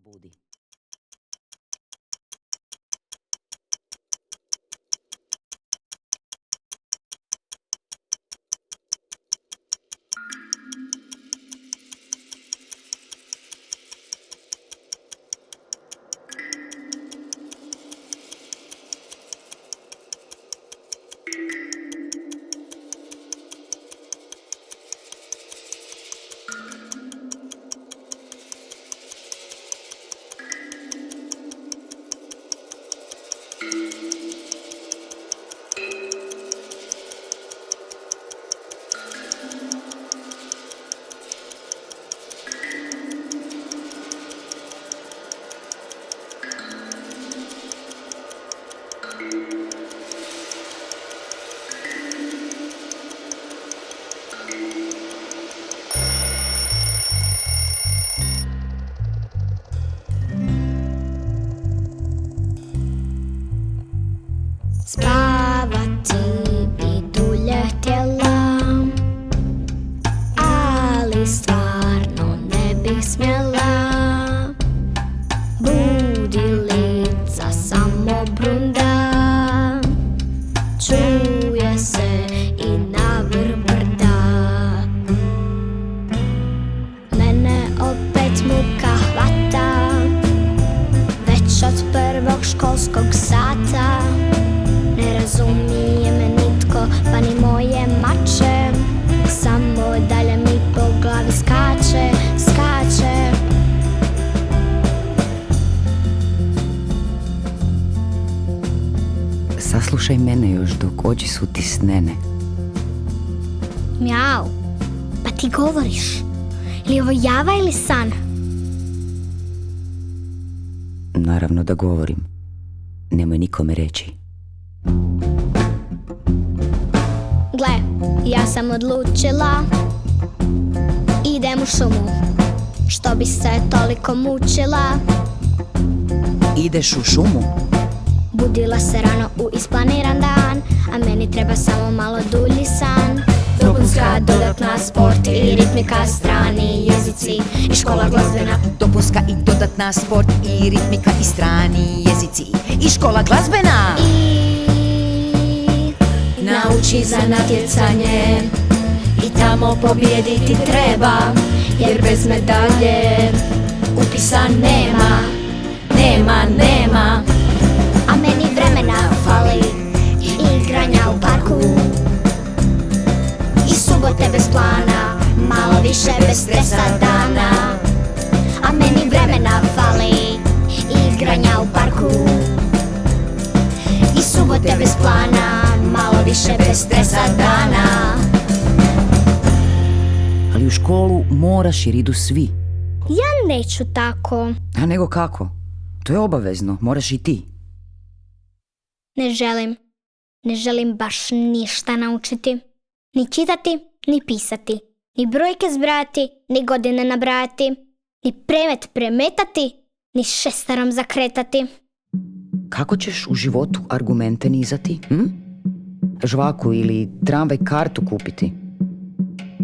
probudi. Spavati bi dulje htjela, ali stvarno ne bih smjela. Budilica samo brunda, čuje se i na vrh brda. Mene opet muka hvata, već od prvog školskog sata. Ne razumije me nitko, pa ni moje mače. Samo dalje mi po glavi skače, skače. Saslušaj mene još dok oči su ti snene. Mjau, pa ti govoriš. Li ovo java ili san? Naravno da govorim. Nemoj nikome reći. Gle, ja sam odlučila, idem u šumu. Što bi se toliko mučila? Ideš u šumu? Budila se rano u isplaniran dan, a meni treba samo malo dulji san. Dopunska, dodatna, sport i ritmika, strani jezici i škola glazbena. Dopunska i dodatna, sport i ritmika i strani jezici i škola glazbena. Nauči za natjecanje i tamo pobijediti treba, jer bez medalje upisa nema, nema, nema. A meni vremena fali i igranja u parku i subote bez plana, malo više bez stresa dana. A meni vremena fali i igranja u parku i subote bez plana, malo više bez stresa dana. Ali u školu moraš jer idu svi. Ja neću tako. A nego kako? To je obavezno, moraš i ti. Ne želim baš ništa naučiti. Ni čitati, ni pisati. Ni brojke zbrajati, ni godine nabrajati. Ni premet premetati, ni šestarom zakretati. Kako ćeš u životu argumente nizati? Žvaku ili tramvaj kartu kupiti?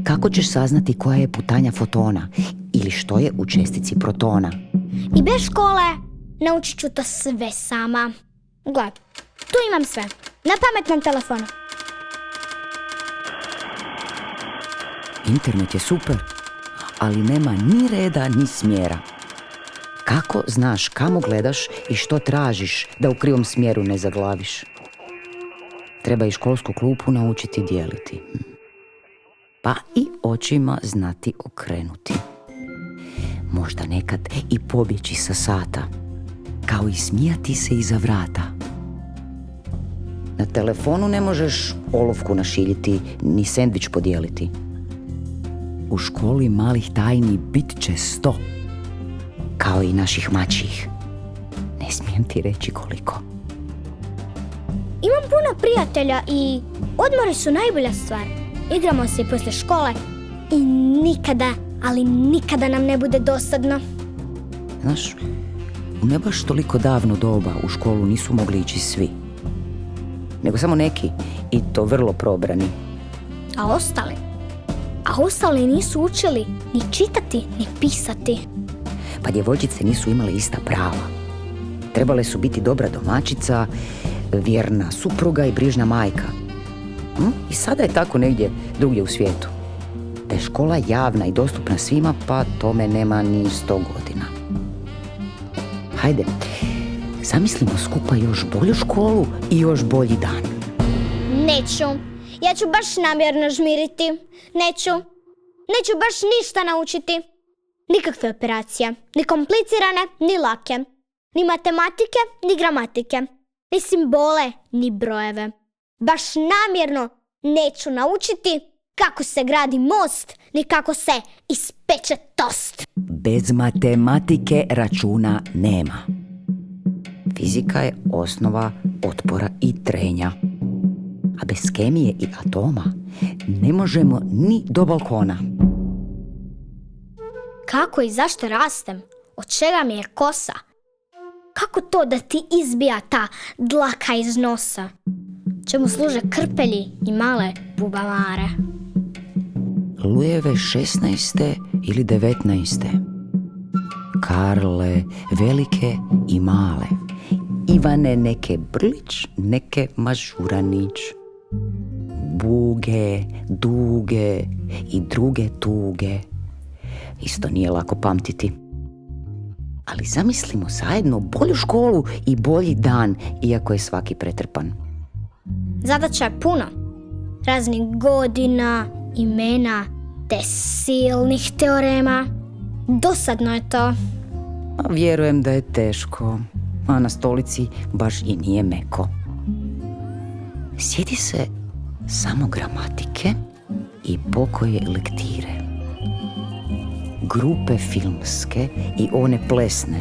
Kako ćeš saznati koja je putanja fotona ili što je u čestici protona? I bez škole naučit ću to sve sama. Gle, tu imam sve. Na pametnom telefonu. Internet je super, ali nema ni reda ni smjera. Kako znaš kamo gledaš i što tražiš da u krivom smjeru ne zaglaviš? Treba i školsku klupu naučiti dijeliti. Pa i očima znati okrenuti. Možda nekad i pobjeći sa sata, kao i smijati se iza vrata. Na telefonu ne možeš olovku našiljiti, ni sendvič podijeliti. U školi malih tajni bit će 100, kao i naših mačjih. Ne smijem ti reći koliko. Imam puno prijatelja i odmori su najbolja stvar. Igramo se i poslije škole i nikada, ali nikada nam ne bude dosadno. Znaš, u ne baš toliko davno doba u školu nisu mogli ići svi. Nego samo neki, i to vrlo probrani. A ostali nisu učili ni čitati, ni pisati. Pa pa djevojčice nisu imale ista prava. Trebale su biti dobra domaćica, vjerna supruga i brižna majka. I sada je tako negdje drugdje u svijetu. Da je škola javna i dostupna svima, pa tome nema ni 100 godina. Hajde, zamislimo skupa još bolju školu i još bolji dan. Neću. Ja ću baš namjerno žmiriti. Neću baš ništa naučiti. Nikakve operacije. Ni komplicirane, ni lake. Ni matematike, ni gramatike. Ni simbole, ni brojeve. Baš namjerno neću naučiti kako se gradi most, ni kako se ispeče tost. Bez matematike računa nema. Fizika je osnova otpora i trenja. A bez kemije i atoma ne možemo ni do balkona. Kako i zašto rastem? Od čega mi je kosa? Kako to da ti izbija ta dlaka iz nosa? Čemu služe krpelji i male bubamare? Lujeve 16. ili 19. Karle velike i male. Ivane neke Brlić, neke Mažuranić. Buge, duge i druge tuge. Isto nije lako pamtiti. Ali zamislimo zajedno bolju školu i bolji dan, iako je svaki pretrpan. Zadaća je puno. Raznih godina, imena, te silnih teorema. Dosadno je to. A vjerujem da je teško, a na stolici baš i nije meko. Sjedi se samo gramatike i pokoje lektire. Grupe filmske i one plesne.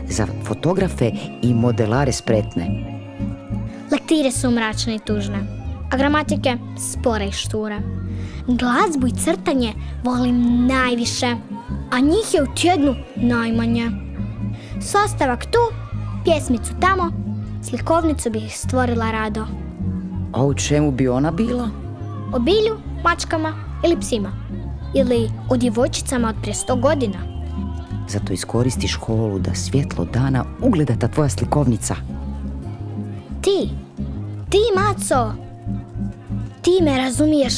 Za fotografe i modelare spretne. Lektire su mračne i tužne, a gramatike spore i šture. Glazbu i crtanje volim najviše, a njih je u tjednu najmanje. Sastavak tu, pjesmicu tamo, slikovnicu bih stvorila rado. A u čemu bi ona bila? O bilju, mačkama ili psima. Ili o djevojčicama od prije 100 godina. Zato iskoristi školu da svjetlo dana ugleda ta tvoja slikovnica. Ti, Maco, ti me razumiješ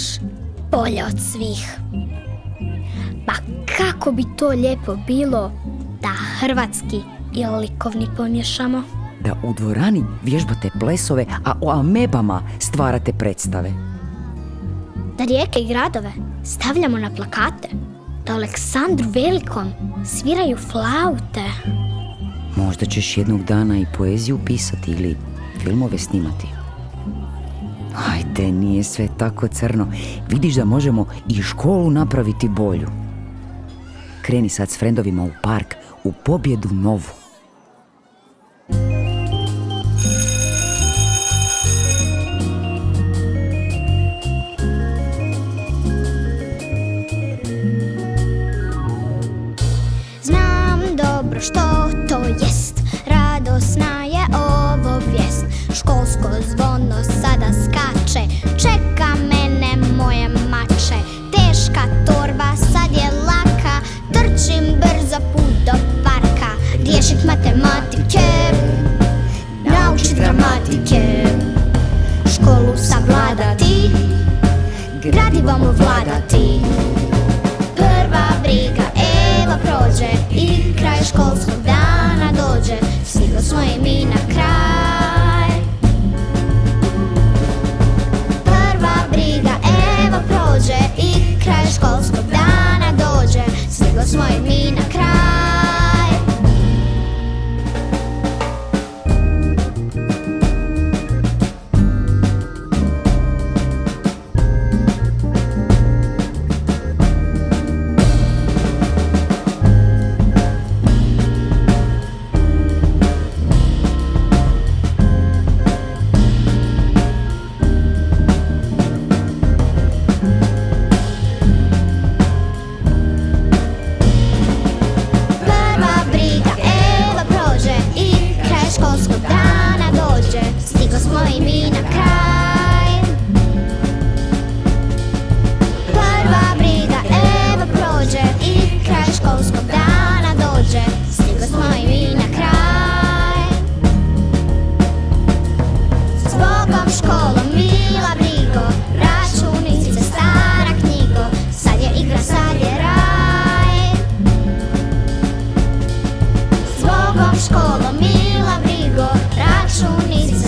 bolje od svih. Pa kako bi to lijepo bilo da hrvatski i likovni pomiješamo? Da u dvorani vježbate plesove, a o amebama stvarate predstave. Da rijeke i gradove stavljamo na plakate. Da Aleksandru Velikom sviraju flaute. Možda ćeš jednog dana i poeziju pisati ili filmove snimati. Ajde, nije sve tako crno. Vidiš da možemo i školu napraviti bolju. Kreni sad s frendovima u park, u pobjedu novu. Znam dobro što to jest, radosna je ovo vijest. Školsko zvono sada skače, čeka mene moje mače. Teška torba sad je laka, trčim brzo put do parka. Riješit matematike, naučit gramatike, školu savladati, gradivom vladati. Prva briga evo prođe i kraj školskog dana dođe. Stiglo smo i mi na kraj. Prva briga evo prođe i kraj školskog dana dođe. Stiglo smo i mi na kraj. školo, mila brigo, računice